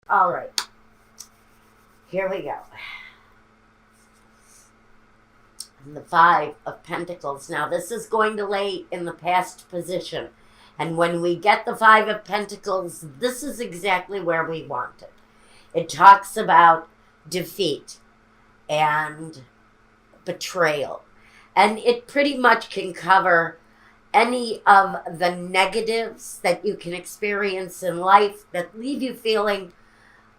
All right, here we go. The Five of Pentacles. Now, this is going to lay in the past position. And when we get the Five of Pentacles, this is exactly where we want it. It talks about defeat and betrayal. And it pretty much can cover any of the negatives that you can experience in life that leave you feeling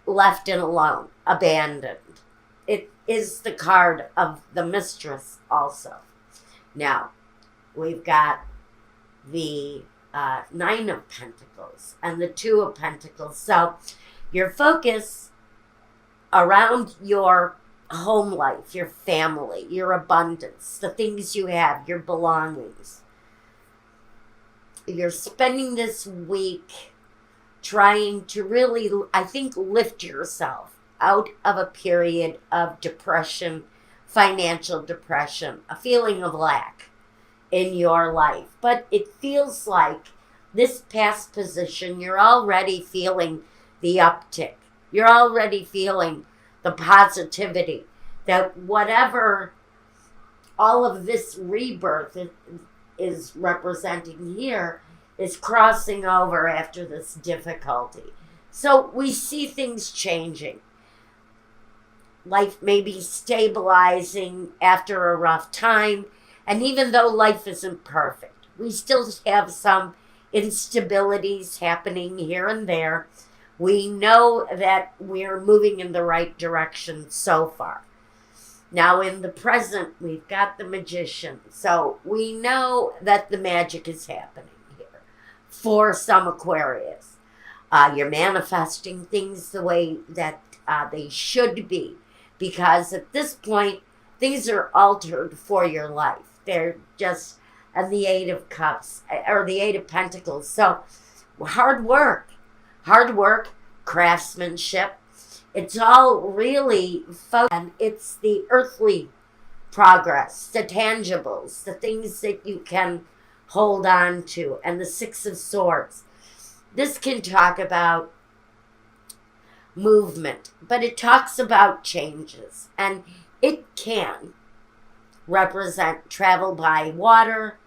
left and alone, abandoned. It is the card of the Mistress also. Now, we've got the Nine of Pentacles and the Two of Pentacles. So your focus around your home life, your family, your abundance, the things you have, your belongings. You're spending this week trying to really, I think, lift yourself out of a period of depression, financial depression, a feeling of lack in your life. But it feels like this past position, you're already feeling the uptick. You're already feeling the positivity that whatever all of this rebirth is representing here is crossing over after this difficulty. So we see things changing. Life may be stabilizing after a rough time. And even though life isn't perfect, we still have some instabilities happening here and there. We know that we're moving in the right direction so far. Now in the present, we've got the Magician. So we know that the magic is happening here for some Aquarius. You're manifesting things the way that they should be. Because at this point, things are altered for your life. They're just, and the Eight of Cups, or the Eight of Pentacles. So, hard work, craftsmanship. It's all really focused, and it's the earthly progress, the tangibles, the things that you can hold on to, and the Six of Swords. This can talk about movement, but it talks about changes, and it can represent travel by water,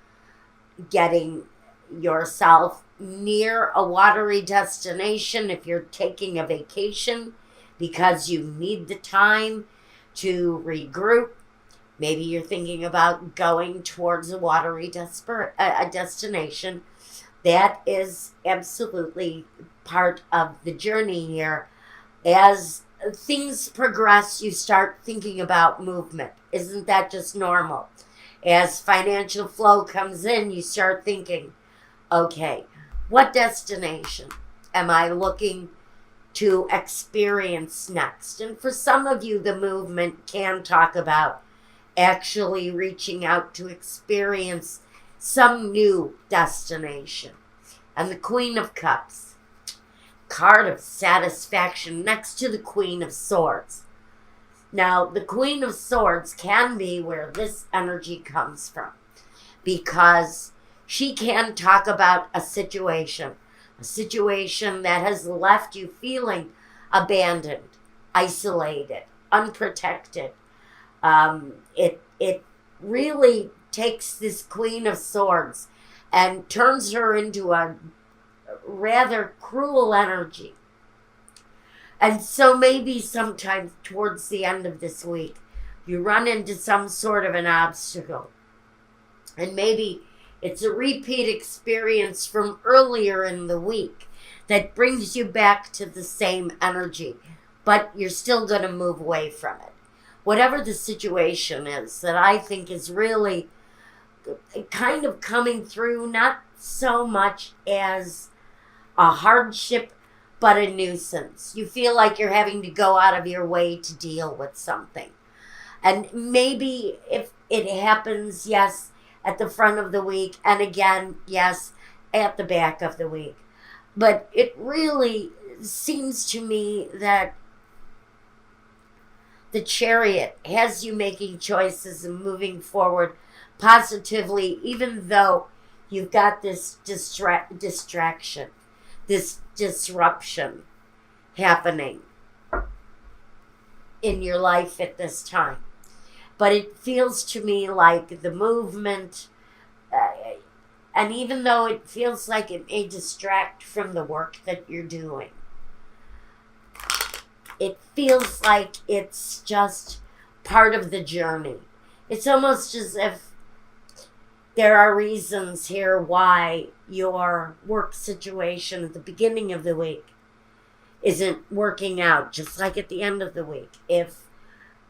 getting yourself near a watery destination if you're taking a vacation because you need the time to regroup. Maybe you're thinking about going towards a watery destination. That is absolutely part of the journey here. As things progress, you start thinking about movement. Isn't that just normal? As financial flow comes in, you start thinking, okay, what destination am I looking to experience next? And for some of you, the movement can talk about actually reaching out to experience some new destination. And the Queen of Cups, card of satisfaction next to the Queen of Swords. Now, the Queen of Swords can be where this energy comes from, because she can talk about a situation that has left you feeling abandoned, isolated, unprotected. It really takes this Queen of Swords and turns her into a rather cruel energy. And so maybe sometime towards the end of this week, you run into some sort of an obstacle. And maybe it's a repeat experience from earlier in the week that brings you back to the same energy, but you're still going to move away from it. Whatever the situation is that I think is really kind of coming through, not so much as a hardship, but a nuisance. You feel like you're having to go out of your way to deal with something. And maybe if it happens, yes, at the front of the week, and again, yes, at the back of the week. But it really seems to me that the Chariot has you making choices and moving forward positively, even though you've got this distraction, this disruption happening in your life at this time. But it feels to me like the movement, and even though it feels like it may distract from the work that you're doing, it feels like it's just part of the journey. It's almost as if there are reasons here why your work situation at the beginning of the week isn't working out, just like at the end of the week. If,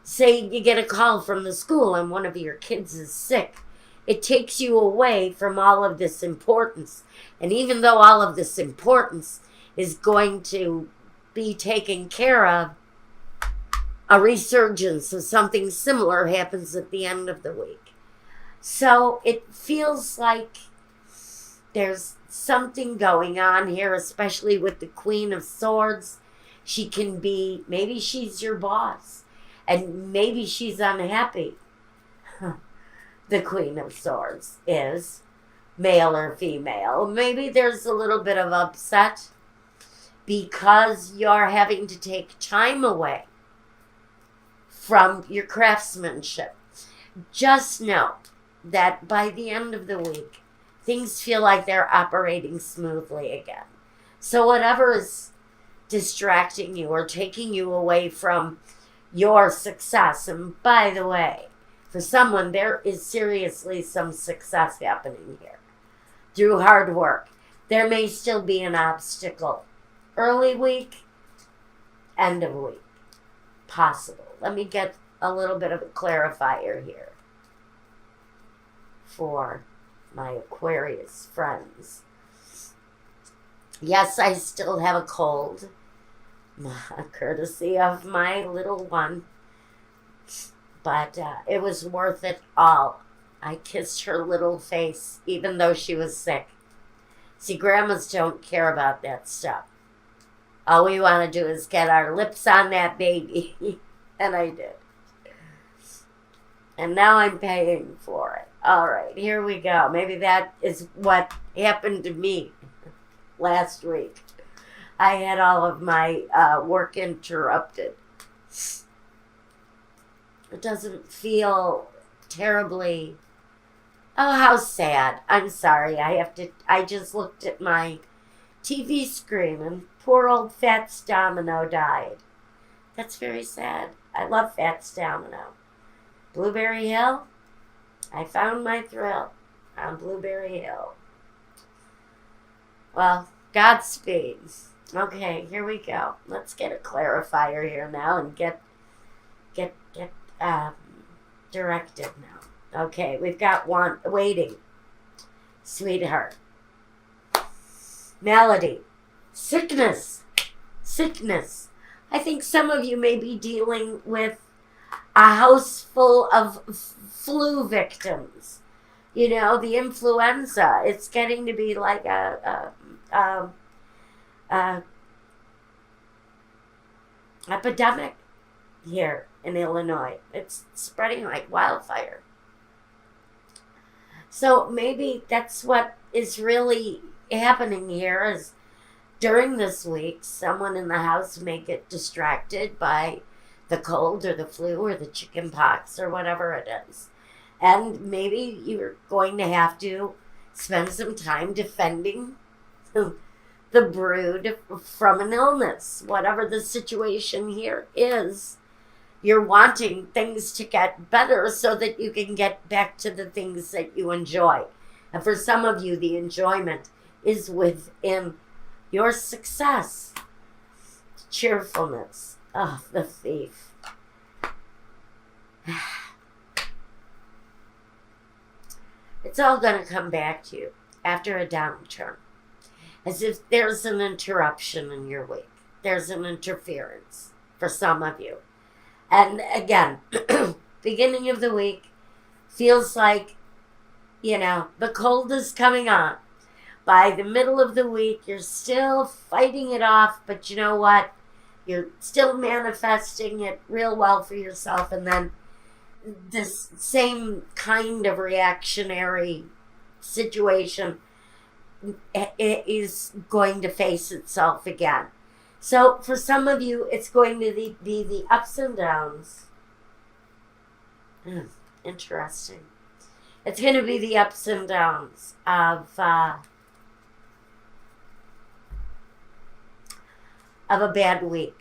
say, you get a call from the school and one of your kids is sick, it takes you away from all of this importance. And even though all of this importance is going to be taken care of, a resurgence of something similar happens at the end of the week. So it feels like there's something going on here, especially with the Queen of Swords. She can be, maybe she's your boss, and maybe she's unhappy. The Queen of Swords is, male or female. Maybe there's a little bit of upset because you're having to take time away from your craftsmanship. Just know that by the end of the week, things feel like they're operating smoothly again. So whatever is distracting you or taking you away from your success, and by the way, for someone, there is seriously some success happening here through hard work. There may still be an obstacle. Early week, end of week, possible. Let me get a little bit of a clarifier here for my Aquarius friends. Yes, I still have a cold, courtesy of my little one, but it was worth it all. I kissed her little face, even though she was sick. See, grandmas don't care about that stuff. All we want to do is get our lips on that baby, and I did. And now I'm paying for it. All right, here we go. Maybe that is what happened to me last week. I had all of my work interrupted. It doesn't feel terribly... Oh, how sad. I'm sorry. I just looked at my TV screen and poor old Fats Domino died. That's very sad. I love Fats Domino. Blueberry Hill? I found my thrill on Blueberry Hill. Well, Godspeed. Okay, here we go. Let's get a clarifier here now and get directed now. Okay, we've got one waiting. Sweetheart. Melody. Sickness. I think some of you may be dealing with a house full of flu victims. You know, the influenza. It's getting to be like a epidemic here in Illinois. It's spreading like wildfire. So maybe that's what is really happening here is during this week, someone in the house may get distracted by the cold or the flu or the chicken pox or whatever it is. And maybe you're going to have to spend some time defending the brood from an illness. Whatever the situation here is, you're wanting things to get better so that you can get back to the things that you enjoy. And for some of you, the enjoyment is within your success. Cheerfulness. Oh, the thief. It's all going to come back to you after a downturn. As if there's an interruption in your week. There's an interference for some of you. And again, beginning of the week feels like, you know, the cold is coming on. By the middle of the week, you're still fighting it off, but you know what? You're still manifesting it real well for yourself, and then this same kind of reactionary situation is going to face itself again. So for some of you, it's going to be the ups and downs. Interesting. It's going to be the ups and downs of a bad week,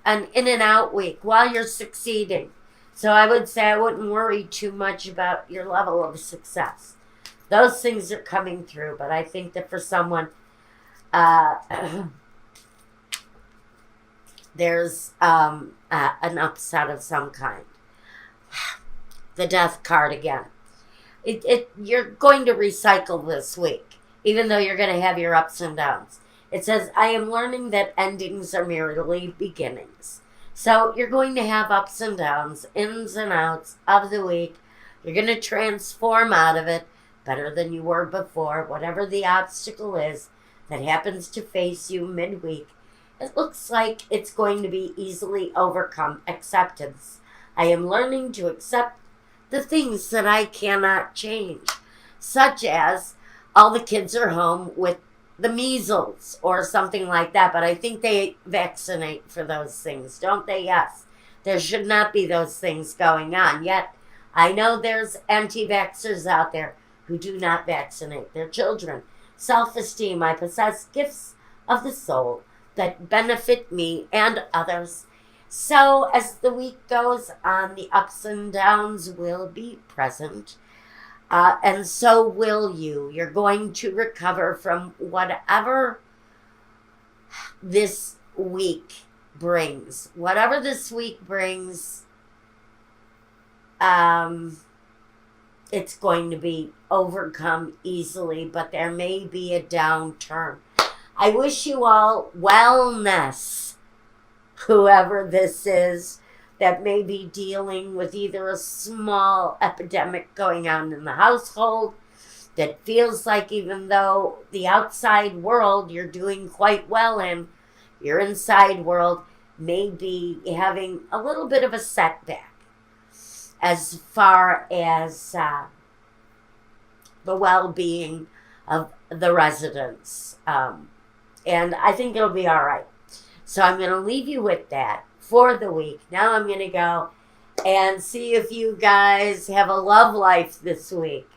an in and out week while you're succeeding. So I would say I wouldn't worry too much about your level of success. Those things are coming through, but I think that for someone, there's an upset of some kind. The death card again. You're going to recycle this week, even though you're going to have your ups and downs. It says, I am learning that endings are merely beginnings. So you're going to have ups and downs, ins and outs of the week. You're going to transform out of it better than you were before. Whatever the obstacle is that happens to face you midweek, it looks like it's going to be easily overcome. Acceptance. I am learning to accept the things that I cannot change, such as all the kids are home with the measles or something like that. But I think they vaccinate for those things, don't they? Yes. There should not be those things going on. Yet, I know there's anti-vaxxers out there who do not vaccinate their children. Self-esteem. I possess gifts of the soul that benefit me and others. So as the week goes on, the ups and downs will be present. And so will you. You're going to recover from whatever this week brings. Whatever this week brings, it's going to be overcome easily, but there may be a downturn. I wish you all wellness, whoever this is that may be dealing with either a small epidemic going on in the household that feels like even though the outside world you're doing quite well in, your inside world may be having a little bit of a setback as far as the well-being of the residents. And I think it'll be all right. So I'm going to leave you with that for the week. Now I'm going to go and see if you guys have a love life this week.